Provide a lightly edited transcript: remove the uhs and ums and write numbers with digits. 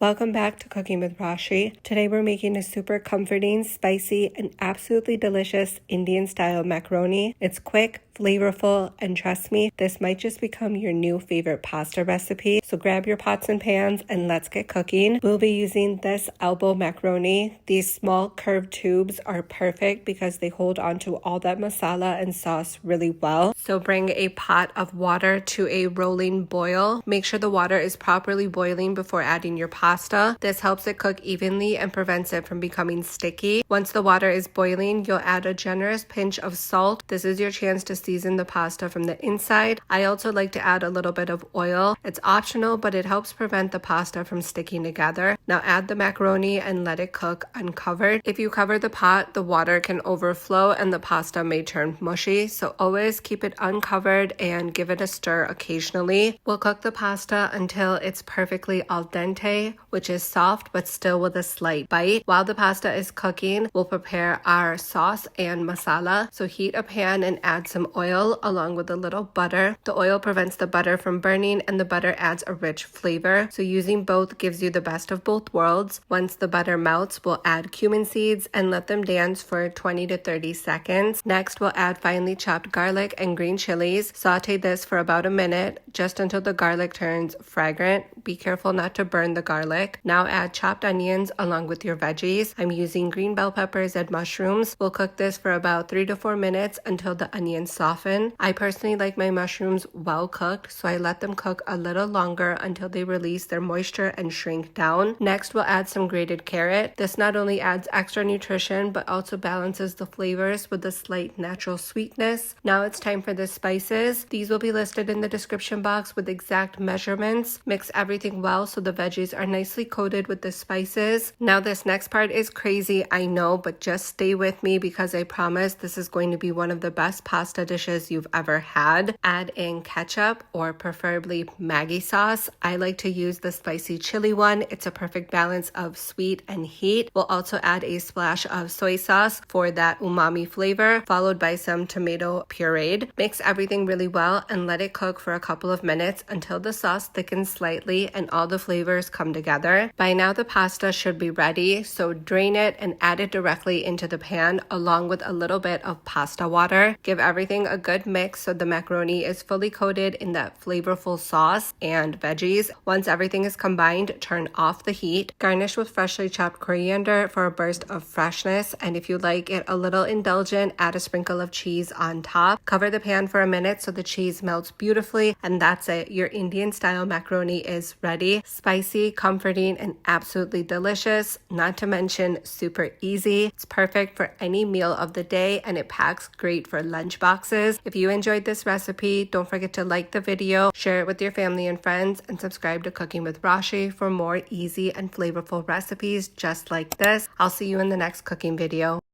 Welcome back to Cooking with Rashee. Today we're making a super comforting, spicy, and absolutely delicious Indian style macaroni. It's quick, flavorful, and trust me, this might just become your new favorite pasta recipe. So grab your pots and pans and let's get cooking. We'll be using this elbow macaroni. These small curved tubes are perfect because they hold onto all that masala and sauce really well. So bring a pot of water to a rolling boil. Make sure the water is properly boiling before adding your pasta. This helps it cook evenly and prevents it from becoming sticky. Once the water is boiling, you'll add a generous pinch of salt. This is your chance to season the pasta from the inside. I also like to add a little bit of oil. It's optional, but it helps prevent the pasta from sticking together. Now add the macaroni and let it cook uncovered. If you cover the pot, the water can overflow and the pasta may turn mushy. So always keep it uncovered and give it a stir occasionally. We'll cook the pasta until it's perfectly al dente, which is soft but still with a slight bite. While the pasta is cooking, we'll prepare our sauce and masala. So heat a pan and add some oil along with a little butter. The oil prevents the butter from burning and the butter adds a rich flavor. So using both gives you the best of both worlds. Once the butter melts, we'll add cumin seeds and let them dance for 20 to 30 seconds. Next, we'll add finely chopped garlic and green chilies. Saute this for about a minute, just until the garlic turns fragrant. Be careful not to burn the garlic. Now add chopped onions along with your veggies. I'm using green bell peppers and mushrooms. We'll cook this for about 3 to 4 minutes until the onions soften. I personally like my mushrooms well cooked, so I let them cook a little longer until they release their moisture and shrink down. Next, we'll add some grated carrot. This not only adds extra nutrition, but also balances the flavors with a slight natural sweetness. Now it's time for the spices. These will be listed in the description box with exact measurements. Mix everything well so the veggies are nicely coated with the spices. Now this next part is crazy, I know, but just stay with me because I promise this is going to be one of the best pasta dishes you've ever had. Add in ketchup or preferably Maggi sauce. I like to use the spicy chili one. It's a perfect balance of sweet and heat. We'll also add a splash of soy sauce for that umami flavor, followed by some tomato pureed. Mix everything really well and let it cook for a couple of minutes until the sauce thickens slightly and all the flavors come together. By now the pasta should be ready, so drain it and add it directly into the pan along with a little bit of pasta water. Give everything a good mix so the macaroni is fully coated in that flavorful sauce and veggies. Once everything is combined, turn off the heat. Garnish with freshly chopped coriander for a burst of freshness, and if you like it a little indulgent, add a sprinkle of cheese on top. Cover the pan for a minute so the cheese melts beautifully, and that's it. Your Indian style macaroni is ready. Spicy, comforting, and absolutely delicious, not to mention super easy. It's perfect for any meal of the day and it packs great for lunch boxes. If you enjoyed this recipe, don't forget to like the video, share it with your family and friends, and subscribe to Cooking with Rashee for more easy and flavorful recipes just like this. I'll see you in the next cooking video.